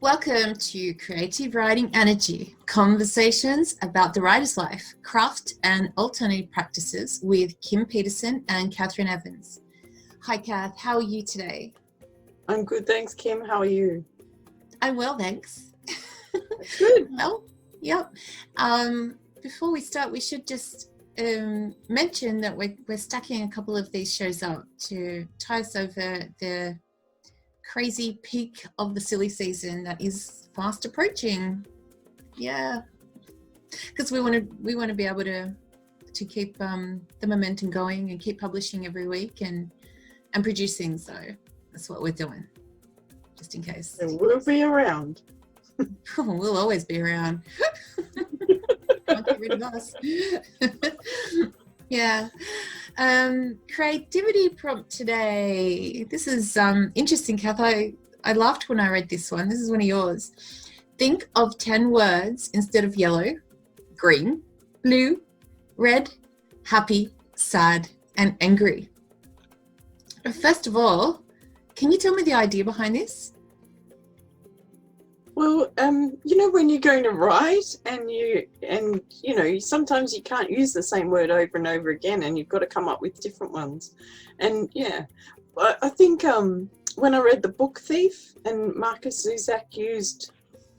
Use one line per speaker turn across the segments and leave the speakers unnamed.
Welcome to Creative Writing Energy, conversations about the writer's life, craft and alternative practices with Kim Peterson and Catherine Evans. Hi Kath, how are you today?
I'm good, thanks Kim. How are you?
I'm well, thanks.
Good.
Well, yep. Before we start, we should just mention that we're stacking a couple of these shows up to tie us over the crazy peak of the silly season that is fast approaching. Yeah, because we want to be able to keep the momentum going and keep publishing every week and producing. So that's what we're doing, just in case.
And we'll be around.
We'll always be around. Can't get rid of us. Yeah. Creativity prompt today. This is interesting, Kath. I laughed when I read this one. This is one of yours. Think of 10 words instead of yellow, green, blue, red, happy, sad, and angry. First of all, can you tell me the idea behind this?
Well, when you're going to write and sometimes you can't use the same word over and over again and you've got to come up with different ones. And yeah, I think when I read The Book Thief and Marcus Zusak used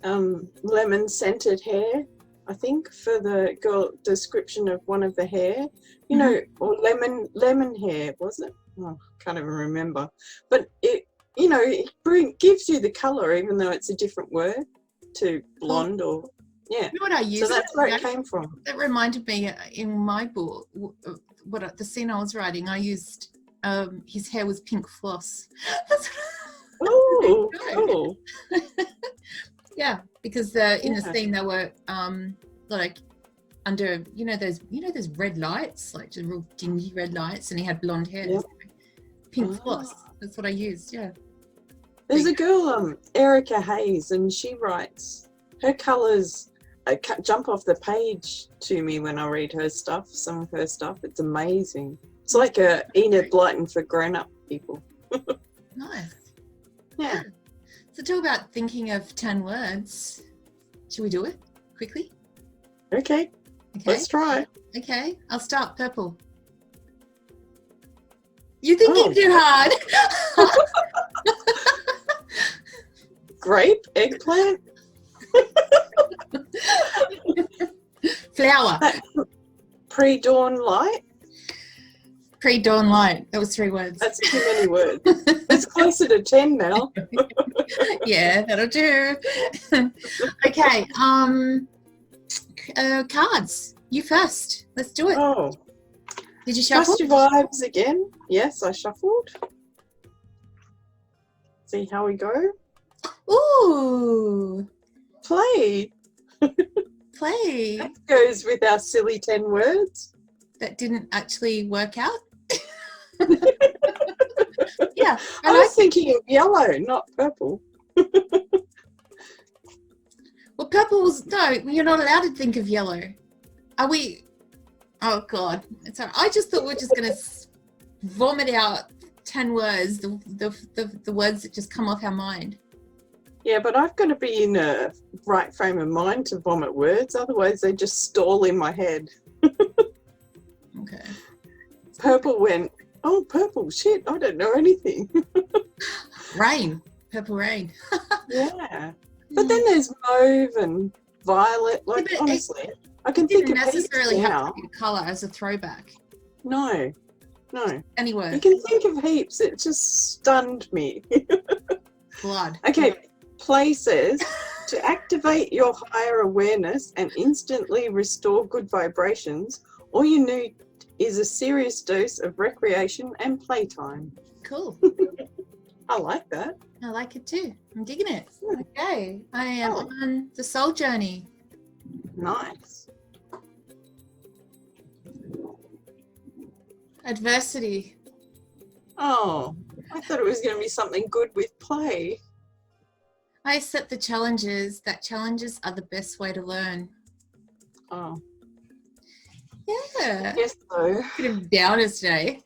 lemon scented hair, I think, for the girl description of one of the hair, or lemon hair, was it? Oh, can't even remember. But it gives you the colour, even though it's a different word to blonde or, yeah.
You know what I used?
So that's where it came from.
That reminded me in my book, the scene I was writing, I used, his hair was pink floss.
Oh, cool.
Yeah, because in the scene they were like under, those red lights, like the real dingy red lights, and he had blonde hair.
Yep.
Pink floss. That's what I used, yeah.
There's a girl, Erica Hayes, and she writes, her colours jump off the page to me when I read her stuff, some of her stuff. It's amazing. It's like a Enid Blyton for grown-up people.
Nice.
Yeah.
So talk about thinking of 10 words. Should we do it quickly?
Okay. Let's try.
Okay, I'll start. Purple. You're thinking too hard.
Grape, eggplant.
Flower.
Pre-dawn light.
Pre-dawn light. That was 3 words.
That's too many words. It's closer to 10 now.
Yeah, that'll do. Okay. Cards. You first. Let's do it.
Oh.
Did you shuffle?
Trust your vibes again. Yes, I shuffled. See how we go.
Ooh.
Play.
Play.
That goes with our silly 10 words.
That didn't actually work out. Yeah.
I was thinking of yellow, not purple.
Well, purple was, no, you're not allowed to think of yellow. Are we? Oh God. It's all right. I just thought we're just going to vomit out 10 words, the words that just come off our mind.
Yeah, but I've got to be in a right frame of mind to vomit words, otherwise they just stall in my head.
Okay.
Purple went, oh, purple, shit, I don't know anything.
Rain. Purple rain.
Yeah. But then there's mauve and violet, like,
Yeah,
honestly, I can think of
necessarily
heaps
have
now.
to be a colour as a throwback.
No.
Any word.
You can think of heaps, it just stunned me.
Blood.
Okay, places to activate your higher awareness and instantly restore good vibrations, all you need is a serious dose of recreation and playtime.
Cool.
I like that.
I like it too. I'm digging it. Okay. I am on the soul journey.
Nice.
Adversity.
Oh, I thought it was going to be something good with play.
I accept the challenges. That challenges are the best way to learn.
Oh.
Yeah.
Yes, though.
Bit of downers today.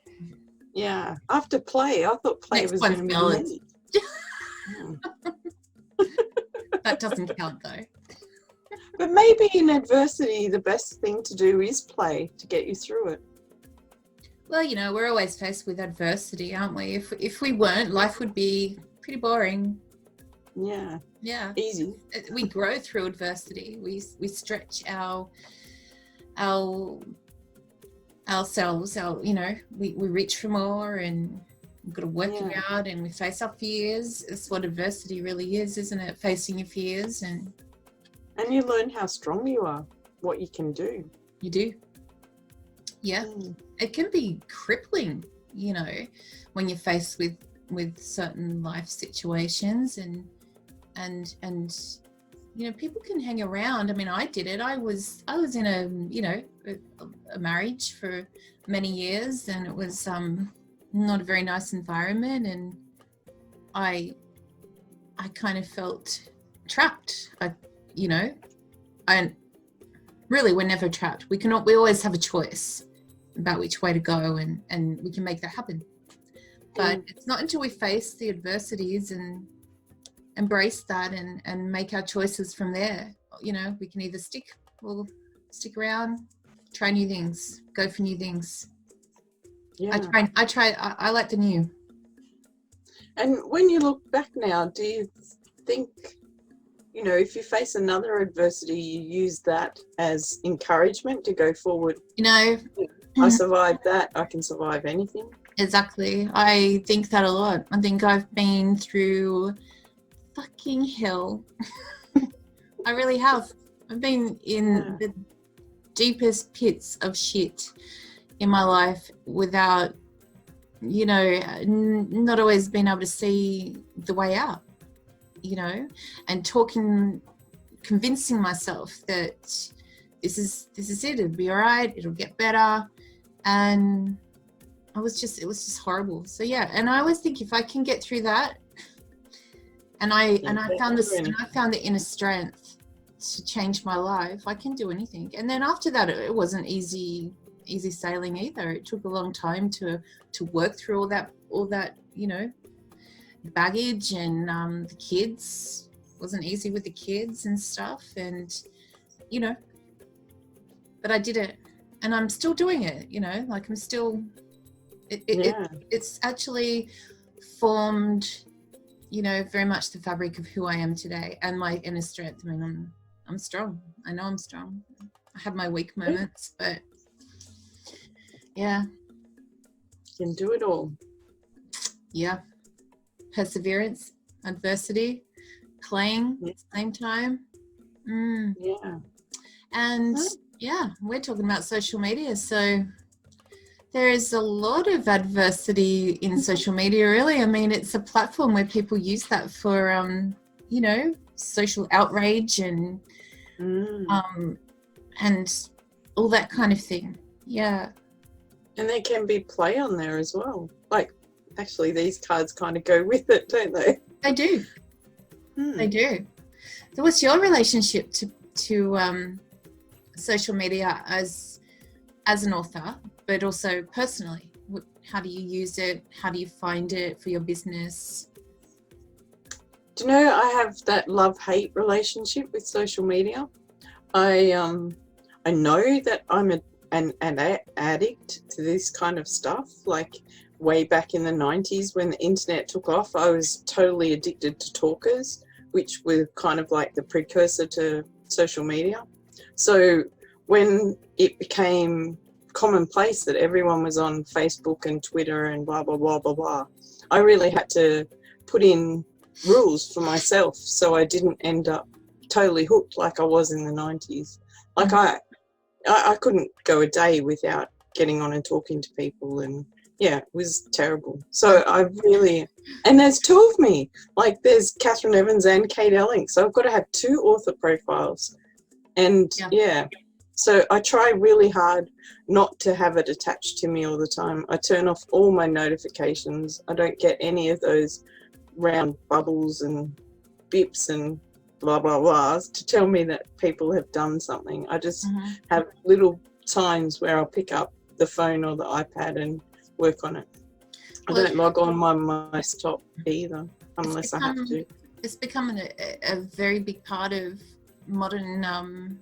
Yeah. After play, I thought play
Next
was
one's
going to be
balance.
me.
That doesn't count though.
But maybe in adversity, the best thing to do is play to get you through it.
Well, you know, we're always faced with adversity, aren't we? If we weren't, life would be pretty boring.
Yeah.
Yeah.
Easy.
We grow through adversity. We stretch ourselves, you know, we reach for more, and we've got to work it out, and we face our fears. That's what adversity really is, isn't it? Facing your fears, and
you learn how strong you are, what you can do.
You do. Yeah. It can be crippling, you know, when you're faced with certain life situations, and you know, people can hang around. I mean, I did it. I was in a, you know, a marriage for many years, and it was not a very nice environment, and I kind of felt trapped. You know, and really, we're never trapped. We always have a choice about which way to go, and we can make that happen. But it's not until we face the adversities and embrace that and make our choices from there. You know, we can either stick around, try new things, go for new things.
Yeah.
I like the new.
And when you look back now, do you think, you know, if you face another adversity, you use that as encouragement to go forward?
You know,
I survived that, I can survive anything.
Exactly. I think that a lot. I think I've been through fucking hell. I really have. I've been in the deepest pits of shit in my life without, you know, not always being able to see the way out, you know, and convincing myself that this is it, it'll be all right, it'll get better. And it was just horrible. So yeah, and I always think if I can get through that, and I found the inner strength to change my life, I can do anything. And then after that, it wasn't easy sailing either. It took a long time to work through all that, you know, baggage, and the kids. It wasn't easy with the kids and stuff, and you know, but I did it, and I'm still doing it, you know, like I'm still it's actually formed, you know, very much the fabric of who I am today, and my inner strength. I mean, I'm strong. I know I'm strong. I have my weak moments, but yeah.
You can do it all.
Yeah. Perseverance, adversity, playing at the same time.
Yeah.
And yeah, we're talking about social media, so there is a lot of adversity in social media, really. I mean, it's a platform where people use that for, you know, social outrage and all that kind of thing. Yeah. And
there can be play on there as well. Like, actually, these cards kind of go with it, don't they?
They do. They do. So what's your relationship to social media as an author, but also personally? How do you use it? How do you find it for your business?
Do you know, I have that love-hate relationship with social media. I know that I'm an addict to this kind of stuff. Like way back in the 90s when the internet took off, I was totally addicted to talkers, which were kind of like the precursor to social media. So when it became commonplace that everyone was on Facebook and Twitter and blah, blah, blah, blah, blah, I really had to put in rules for myself so I didn't end up totally hooked like I was in the 90s. Like I couldn't go a day without getting on and talking to people, and yeah, it was terrible. So I really, and there's two of me, like there's Catherine Evans and Kate Elling, so I've got to have two author profiles. And yeah, so I try really hard not to have it attached to me all the time. I turn off all my notifications. I don't get any of those round bubbles and bips and blah, blah, blahs to tell me that people have done something. I just have little times where I'll pick up the phone or the iPad and work on it. I don't log on my desktop either unless I have to.
it's become a very big part of modern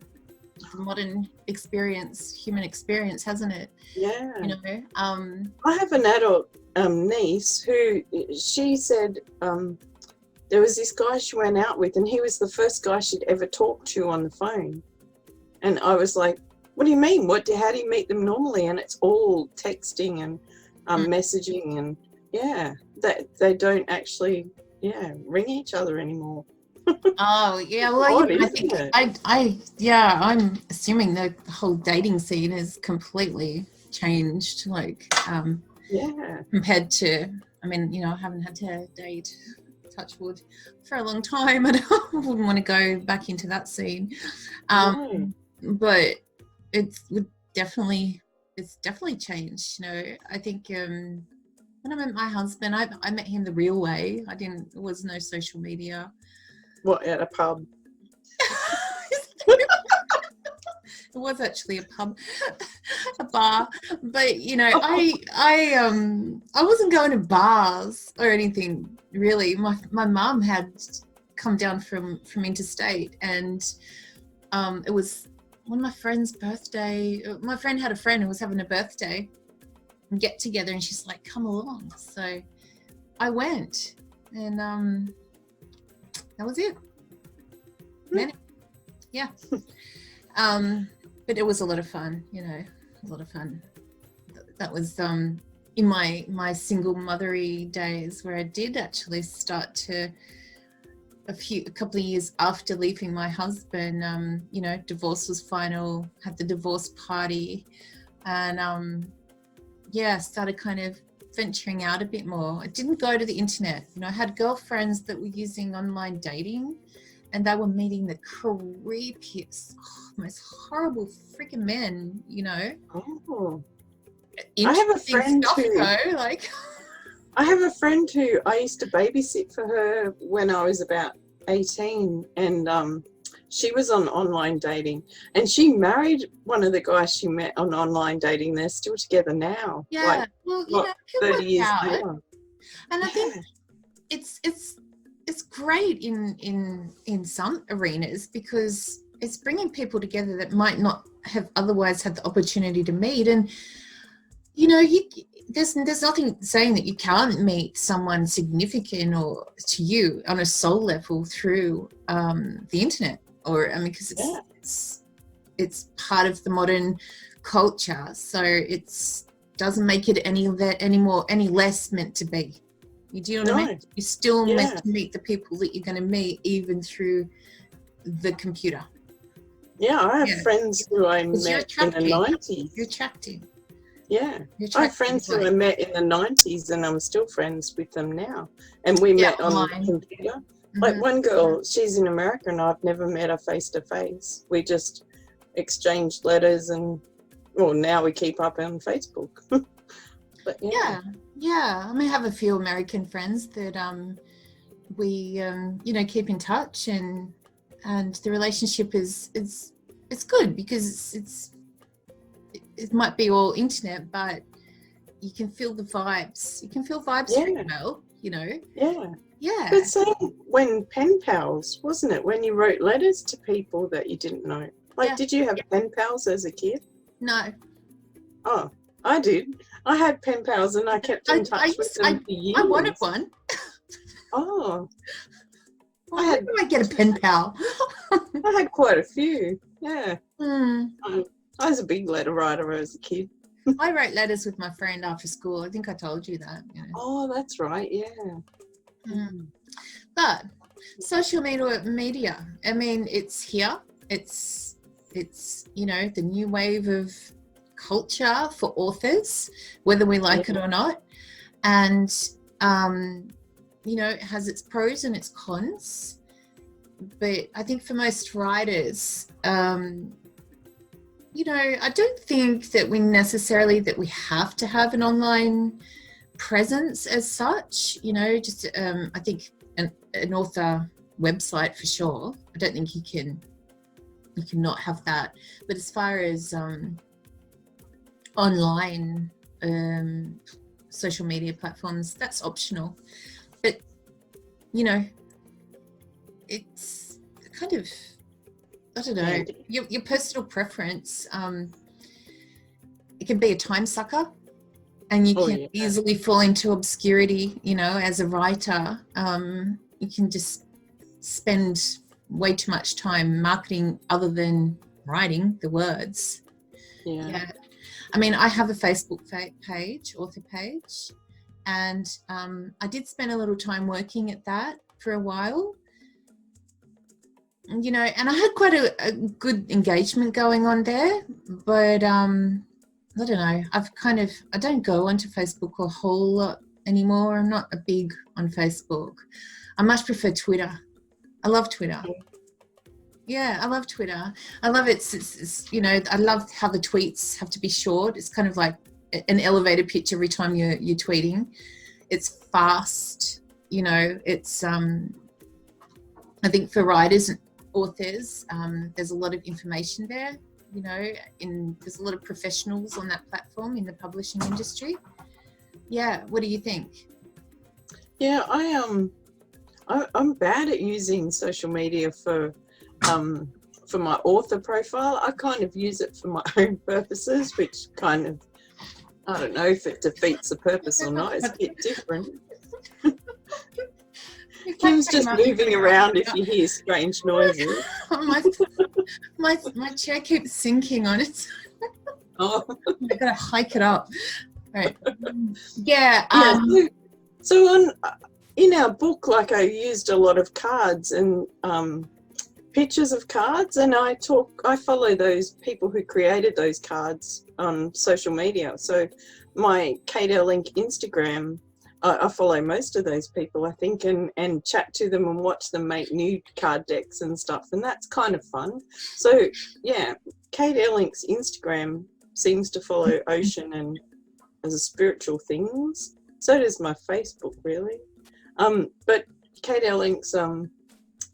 experience, human experience, hasn't it?
Yeah.
You know,
I have an adult niece who, she said there was this guy she went out with, and he was the first guy she'd ever talked to on the phone. And I was like, what do you mean? How do you meet them normally? And it's all texting and messaging, and that they don't actually ring each other anymore.
oh yeah, well,
Odd,
I think
isn't it?
I'm assuming the whole dating scene has completely changed, like compared to, I mean, you know, I haven't had to date, touch wood, for a long time, and I wouldn't want to go back into that scene.
No.
But it's definitely changed. You know, I think when I met my husband, I met him the real way. There was no social media.
What, at a pub?
It was actually a pub, a bar, but you know, I wasn't going to bars or anything really. My mum had come down from interstate, and it was one of my friend's birthday. My friend had a friend who was having a birthday and get together, and she's like, "Come along." So I went, and that was it. Yeah. But it was a lot of fun, you know, a lot of fun. That was in my single mothery days, where I did actually start to, a couple of years after leaving my husband, you know, divorce was final, had the divorce party, and started kind of venturing out a bit more. I didn't go to the internet. You know, I had girlfriends that were using online dating, and they were meeting the creepiest, most horrible freaking men, you know.
Oh. I have a friend I have a friend who I used to babysit for her when I was about 18, and she was on online dating, and she married one of the guys she met on online dating. They're still together now.
Yeah,
like,
well, you know,
30 years later.
And I think it's great in some arenas, because it's bringing people together that might not have otherwise had the opportunity to meet. And you know, there's nothing saying that you can't meet someone significant or to you on a soul level through the internet, or I mean, because it's part of the modern culture, so it's doesn't make it any less meant to be. You do know what I mean? You're still meant to meet the people that you're going to meet, even through the computer.
Yeah, I have friends who I met in the 90s.
You're attractive.
Yeah, I have friends who I met in the 90s, and I'm still friends with them now. And we met on the computer. Mm-hmm. Like one girl, she's in America, and I've never met her face to face. We just exchanged letters, and well, now we keep up on Facebook. But
yeah, I mean, I have a few American friends that we you know, keep in touch, and the relationship is good, because it might be all internet, but you can feel the vibes. You can feel vibes through email, you know. Yeah.
But same when pen pals, wasn't it? When you wrote letters to people that you didn't know. Like, did you have pen pals as a kid?
No.
Oh, I did. I had pen pals, and I kept in touch with them for years.
I wanted one.
Oh.
Well, how do I get a pen pal?
I had quite a few. Yeah. I was a big letter writer as a kid.
I wrote letters with my friend after school. I think I told you that. You know.
Oh, that's right. Yeah.
But social media, I mean, it's here. It's you know, the new wave of culture for authors, whether we like it or not. And you know, it has its pros and its cons. But I think for most writers, you know, I don't think that we have to have an online presence as such. You know, just I think an author website for sure. I don't think you can not have that. But as far as online social media platforms, that's optional. But you know, it's kind of, I don't know,
handy.
your personal preference. It can be a time sucker, and you can easily fall into obscurity, you know, as a writer. You can just spend way too much time marketing other than writing the words. Yeah. I mean, I have a Facebook page, author page, and I did spend a little time working at that for a while, you know, and I had quite a good engagement going on there, but I don't know, I don't go onto Facebook a whole lot anymore. I'm not a big on Facebook. I much prefer Twitter. I love Twitter. Yeah, I love Twitter. I love it. It's, you know, I love how the tweets have to be short. It's kind of like an elevator pitch every time you're tweeting. It's fast, you know. It's I think for writers and authors, there's a lot of information there, you know, there's a lot of professionals on that platform in the publishing industry. Yeah, what do you think?
Yeah, I'm bad at using social media for my author profile. I kind of use it for my own purposes, which kind of, I don't know if it defeats the purpose or not. It's a bit different. Kim's just moving around if you hear strange noises.
my chair keeps sinking on it.
Oh.
I gotta hike it up. Right. Yeah.
So in our book, like, I used a lot of cards and pictures of cards, and I follow those people who created those cards on social media. So my Kate Link Instagram, I follow most of those people, I think, and chat to them and watch them make new card decks and stuff, and that's kind of fun. So yeah, Kate Link's Instagram seems to follow ocean and as a spiritual things. So does my Facebook, really. But Kate Link's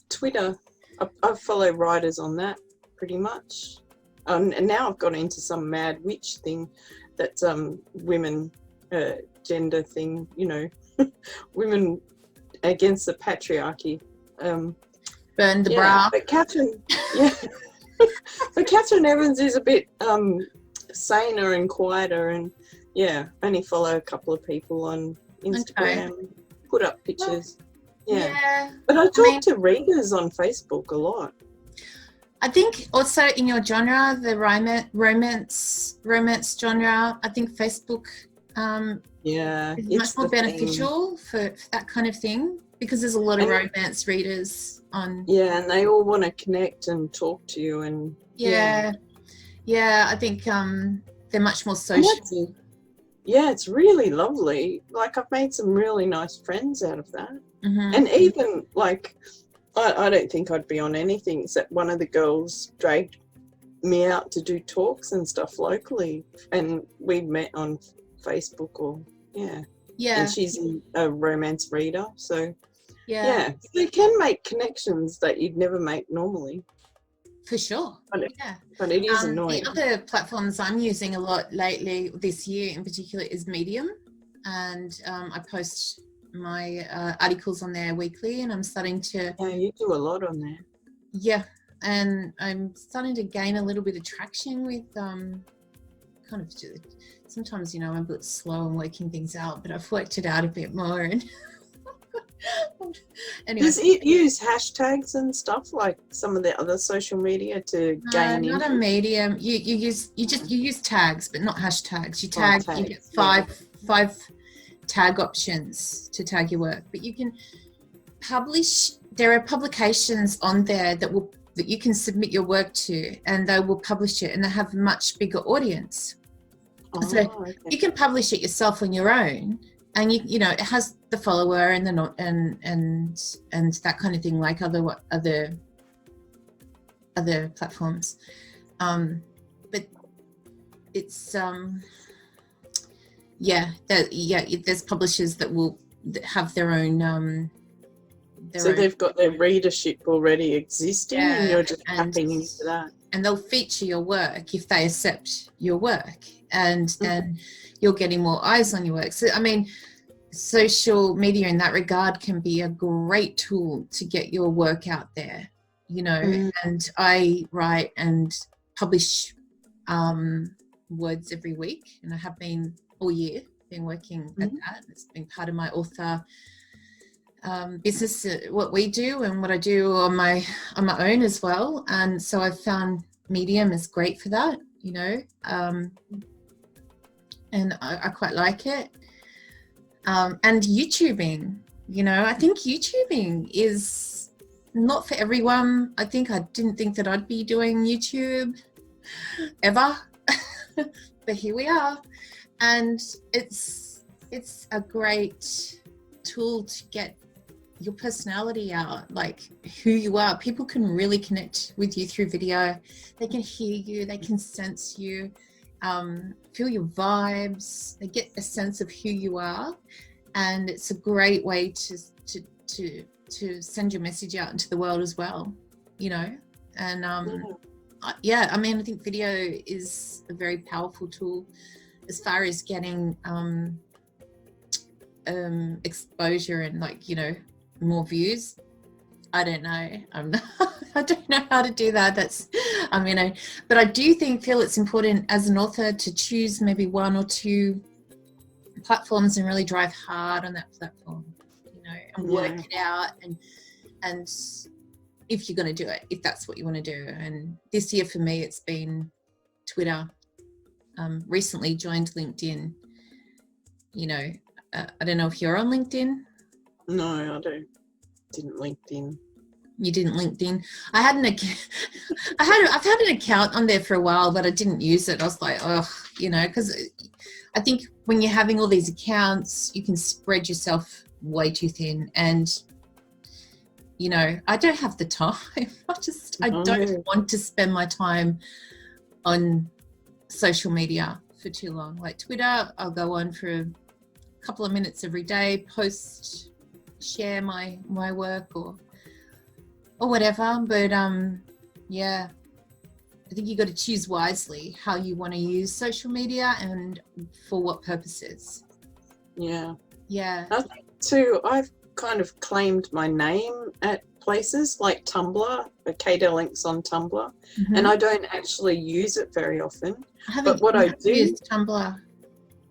Twitter, I follow writers on that pretty much. And now I've got into some mad witch thing that's women gender thing, you know, women against the patriarchy.
Burn the bra.
But Catherine, but Catherine Evans is a bit saner and quieter, and only follow a couple of people on Instagram, put up pictures. But I talk to readers on Facebook a lot.
I think also in your genre, the romance genre, I think Facebook is much more beneficial for that kind of thing, because there's a lot of romance readers on. Yeah,
and they all want to connect and talk to you, and
I think they're much more social.
Yeah, it's really lovely. Like, I've made some really nice friends out of that.
Mm-hmm.
And even, like, I don't think I'd be on anything except one of the girls dragged me out to do talks and stuff locally, and we met on Facebook and she's a romance reader, so you can make connections that you'd never make normally.
For sure.
But it is annoying.
The other platforms I'm using a lot lately, this year in particular, is Medium, and I post my articles on there weekly, and I'm starting to...
Yeah, you do a lot on there.
Yeah, and I'm starting to gain a little bit of traction with kind of... Sometimes, you know, I'm a bit slow in working things out, but I've worked it out a bit more. And anyway.
Does it use hashtags and stuff like some of the other social media to gain?
Not a Medium. You use tags, but not hashtags. You tag. You get five tag options to tag your work, but you can publish. There are publications on there that you can submit your work to, and they will publish it, and they have a much bigger audience. You can publish it yourself on your own, and you know it has the follower and the not and that kind of thing, like other platforms. But it's there's publishers that will have their own
they've got their readership already existing, and you're just tapping into that.
And they'll feature your work if they accept your work, and then you're getting more eyes on your work. So, I mean, social media in that regard can be a great tool to get your work out there, you know. And I write and publish words every week, and I have been all year, been working at that. It's been part of my author business, what we do and what I do on my own as well. And so I've found Medium is great for that, you know, and I quite like it. And YouTubing, you know, I think YouTubing is not for everyone. I didn't think that I'd be doing YouTube ever, but here we are. And it's a great tool to get your personality out, like who you are. People can really connect with you through video. They can hear you, they can sense you, feel your vibes. They get a sense of who you are, and it's a great way to send your message out into the world as well, you know. And yeah, I mean, I think video is a very powerful tool as far as getting exposure and, like, you know, more views. I don't know. I don't know how to do that. That's, you know, but I do feel it's important as an author to choose maybe one or two platforms and really drive hard on that platform, you know, and work it out. And if you're going to do it, if that's what you want to do. And this year for me, it's been Twitter. Recently joined LinkedIn. You know, I don't know if you're on LinkedIn.
No, I didn't LinkedIn.
You didn't LinkedIn. I've had an account on there for a while, but I didn't use it. I was like, oh, you know, because I think when you're having all these accounts, you can spread yourself way too thin. And, you know, I don't have the time. I don't want to spend my time on social media for too long. Like Twitter, I'll go on for a couple of minutes every day, post, share my work or whatever. But yeah, I think you got to choose wisely how you want to use social media and for what purposes.
Yeah.
I
think too, I've kind of claimed my name at places like Tumblr. Kate Links on Tumblr, and I don't actually use it very often. But what I do
use Tumblr.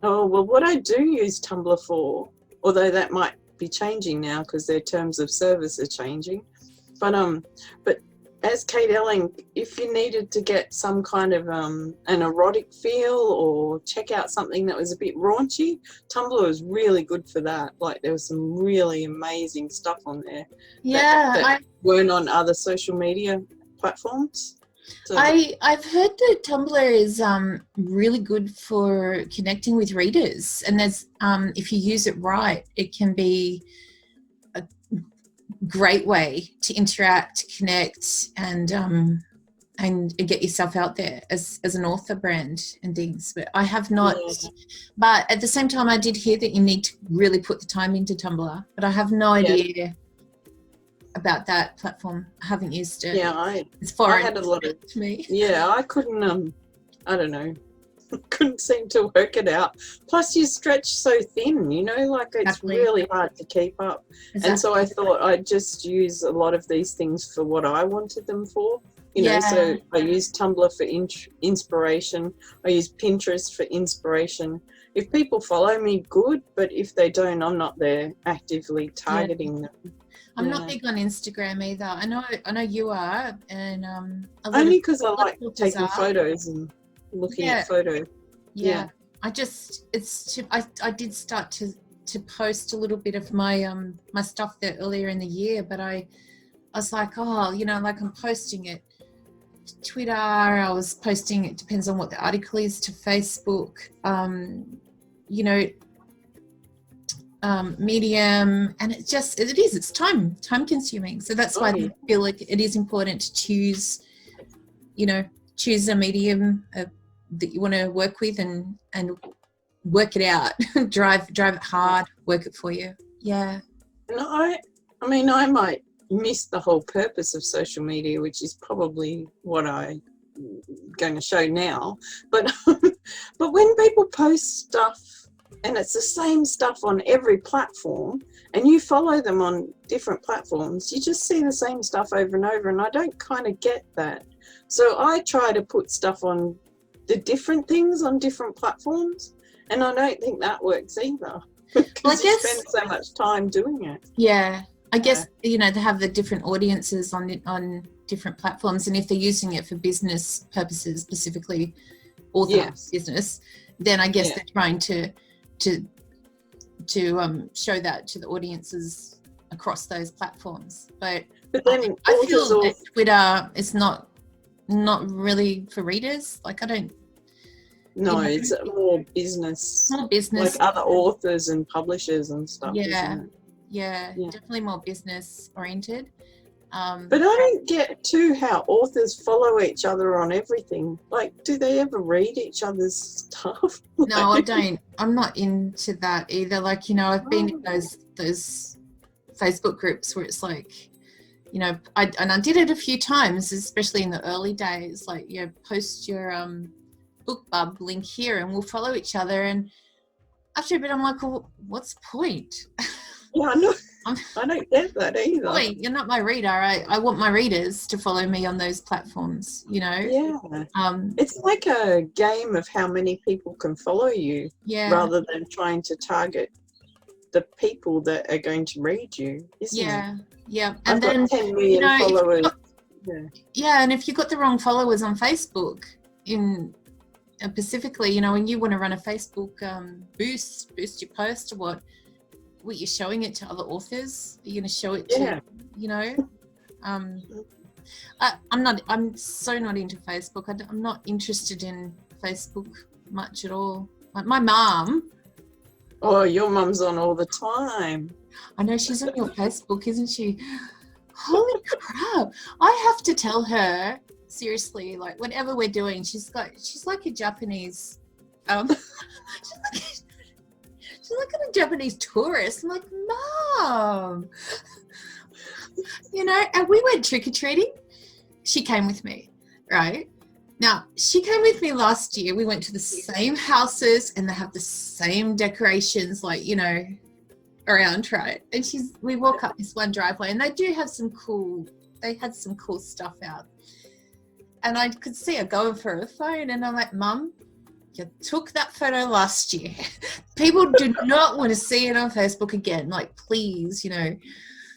Oh, well, what I do use Tumblr for, although that might be changing now because their terms of service are changing, but as Kate Elling, if you needed to get some kind of an erotic feel or check out something that was a bit raunchy, Tumblr was really good for that. Like, there was some really amazing stuff on there that weren't on other social media platforms. So
I've heard that Tumblr is really good for connecting with readers, and there's if you use it right, it can be a great way to interact, connect, and get yourself out there as an author brand and things. But I have not. But at the same time, I did hear that you need to really put the time into Tumblr. But I have no idea about that platform. I haven't used it. It's foreign.
I had a lot of
to me.
Yeah, I couldn't. I don't know. Couldn't seem to work it out. Plus, you stretch so thin. You know, like it's really hard to keep up. And so I thought I'd just use a lot of these things for what I wanted them for. You know, so I use Tumblr for inspiration. I use Pinterest for inspiration. If people follow me, good. But if they don't, I'm not there actively targeting them.
I'm not big on Instagram either. I know you are, and
only because I like taking photos and looking at photos.
I did start to post a little bit of my my stuff there earlier in the year, but I was like, oh, you know, like I'm posting it to Twitter. I was posting, it depends on what the article is, to Facebook. You know. Medium, and it's time consuming, so that's why I feel like it is important to choose a medium that you want to work with and work it out. drive it hard, work it for you. And
I mean I might miss the whole purpose of social media, which is probably what I'm going to show now, but but when people post stuff and it's the same stuff on every platform, and you follow them on different platforms, you just see the same stuff over and over, and I don't kind of get that. So I try to put stuff on the different things on different platforms, and I don't think that works either. Because you spend so much time doing it.
Yeah, I guess, you know, they have the different audiences on different platforms, and if they're using it for business purposes, specifically author business, then I guess they're trying to show that to the audiences across those platforms. But
then
I feel that Twitter is not really for readers. Like, I don't.
No, it's more business.
More business.
Like other authors and publishers and stuff.
Yeah, definitely more business oriented.
But I don't get too how authors follow each other on everything. Like, do they ever read each other's stuff?
No, I don't. I'm not into that either. Like, you know, I've been in those Facebook groups where it's like, you know, I did it a few times, especially in the early days. Like, you know, post your BookBub link here, and we'll follow each other. And after a bit, I'm like, well, what's the point?
Yeah, I know. I don't get that either.
Wait, you're not my reader. I want my readers to follow me on those platforms, you know?
Yeah. It's like a game of how many people can follow you, rather than trying to target the people that are going to read you, isn't it?
Yeah.
And I've got 10 million followers.
And if you've got the wrong followers on Facebook, specifically, you know, when you want to run a Facebook boost your post, or what you're showing it to other authors, you're going to show it to, you know, I'm so not into Facebook. I'm not interested in Facebook much at all. Like my mom.
Oh, your mum's on all the time.
I know, she's on your Facebook, isn't she? Holy crap. I have to tell her, seriously, like whatever we're doing, she's like a Japanese, she's like a Japanese tourist. I'm like, Mom, you know, and we went trick-or-treating. She came with me, right? Now, she came with me last year. We went to the same houses, and they have the same decorations, like, you know, around, right? And we walk up this one driveway, and they had some cool stuff out. And I could see her going for her phone, and I'm like, Mum, you took that photo last year. People do not want to see it on Facebook again. Like, please, you know.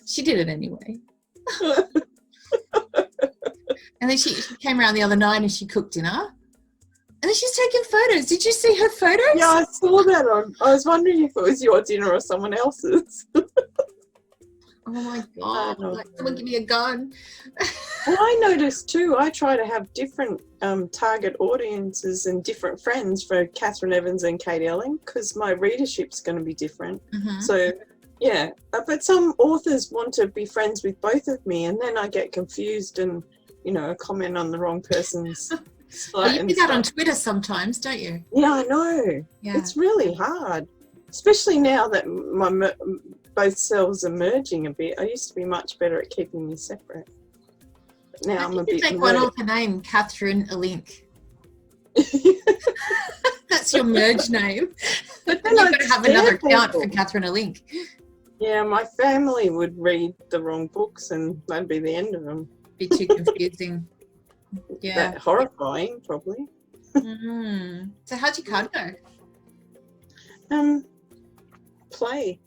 She did it anyway. And then she came around the other night and she cooked dinner. And then she's taking photos. Did you see her photos?
Yeah, I saw that. I was wondering if it was your dinner or someone else's.
Oh my God. Like, someone give me a gun.
Well, I noticed too, I try to have different target audiences and different friends for Catherine Evans and Kate Elling, because my readership's going to be different. Mm-hmm. So, yeah. But some authors want to be friends with both of me, and then I get confused and, you know, comment on the wrong person's
Well, you do that on Twitter sometimes, don't you?
Yeah, I know. Yeah. It's really hard, especially now that both selves are merging a bit. I used to be much better at keeping me separate. But now I'm a bit...
Take one author name, Catherine Elink. That's your merge name. But then you've got to have another account for Catherine Elink.
Yeah, my family would read the wrong books, and that'd be the end of them.
Be too confusing. Yeah.
That horrifying, probably.
Mm-hmm. So how'd your card
go? Play.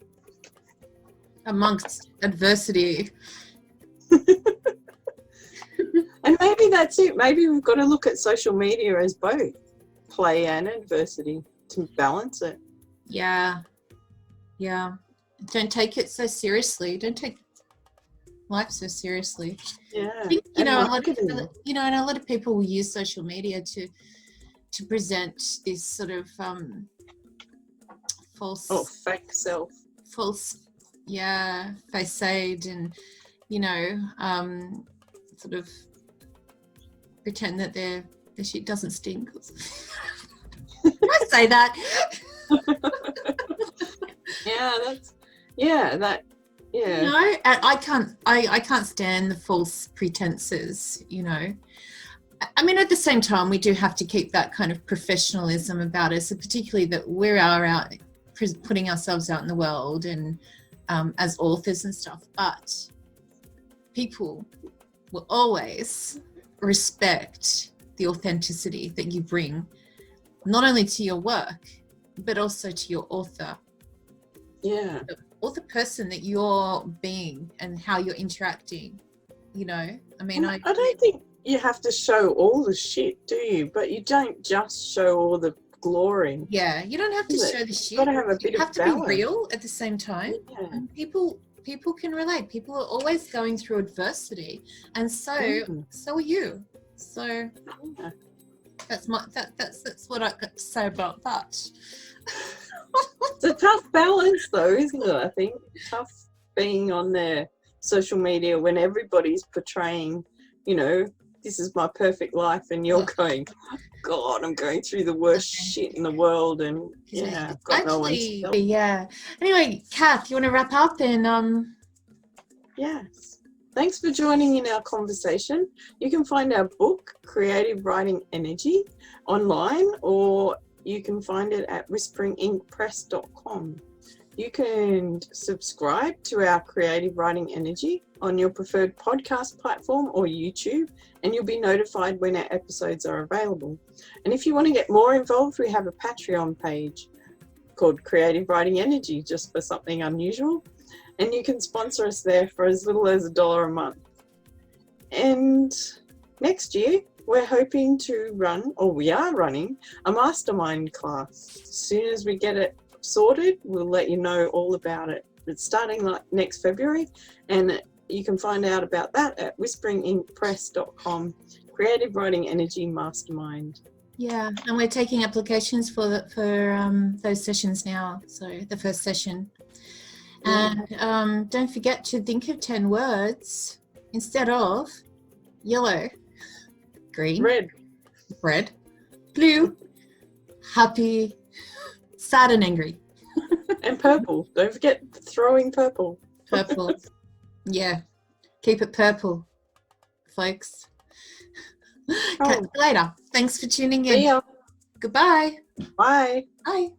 Amongst adversity.
And maybe that's it. Maybe we've got to look at social media as both play and adversity to balance it.
Yeah. Don't take it so seriously. Don't take life so seriously.
Yeah.
I think, and a lot of people will use social media to present this sort of false...
Oh, fake self.
False, facade, and, you know, sort of pretend that their shit doesn't stink. Did I say that?
Yeah.
No, I can't stand the false pretenses, you know. I mean, at the same time, we do have to keep that kind of professionalism about us, particularly that we are out putting ourselves out in the world and as authors and stuff, but people will always respect the authenticity that you bring, not only to your work, but also to your author.
Yeah.
Or the person that you're being and how you're interacting, you know? I mean,
I don't think you have to show all the shit, do you? But you don't just show all the glory.
Yeah, you don't have to show the shit.
Got to have a bit
You have
of
to
balance.
be real at the same time.
Yeah.
And people can relate. People are always going through adversity, and so are you. So that's what I got to say about that.
It's a tough balance, though, isn't it? I think tough being on their social media when everybody's portraying, you know, this is my perfect life, and you're going, God, I'm going through the worst shit in the world, and I've got no one to help.
Yeah. Anyway, Kath, you want to wrap up and
Yes. Thanks for joining in our conversation. You can find our book, Creative Writing Energy, online, or you can find it at whisperinginkpress.com. You can subscribe to our Creative Writing Energy on your preferred podcast platform or YouTube, and you'll be notified when our episodes are available. And if you want to get more involved, we have a Patreon page called Creative Writing Energy, just for something unusual. And you can sponsor us there for as little as $1 a month. And next year, we're hoping to run, or we are running, a mastermind class. As soon as we get it sorted, we'll let you know all about it. It's starting like next February, and you can find out about that at whisperinginkpress.com. Creative Writing Energy Mastermind.
Yeah, and we're taking applications for those sessions now. So the first session. And don't forget to think of 10 words instead of yellow, green, red, blue, happy, sad and angry.
And purple. Don't forget throwing purple.
Purple. Yeah. Keep it purple, folks. Catch you later. Thanks for tuning in.
See ya.
Goodbye.
Bye.
Bye.